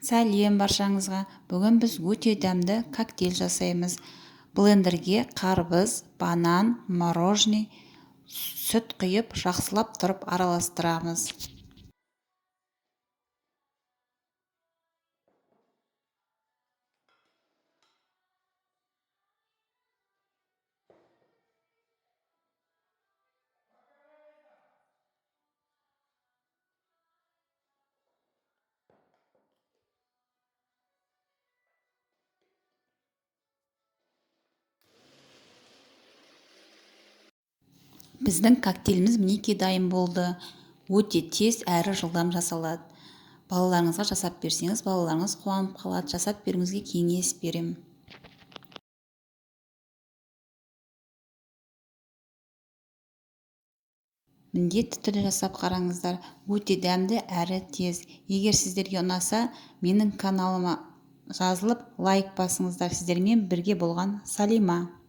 Сәлем баршаңызға. Бүгін біз өте дәмді коктейль жасаймыз. Блендерге қарбыз, банан, мороженый, сүт құйып, жақсылап тұрып араластырамыз. Біздің коктейліміз мінекей дайын болды. Өте тез әрі жылдам жасалады. Балаларыңызға жасап берсеңіз, балаларыңыз қуанып қалады. Жасап беруіңізге кеңес беремін. Міндетті түрде жасап қараңыздар. Өте дәмді әрі тез. Егер сіздерге ұнаса, менің каналыма жазылып лайк басыңыздар. Сіздермен бірге болған Салима.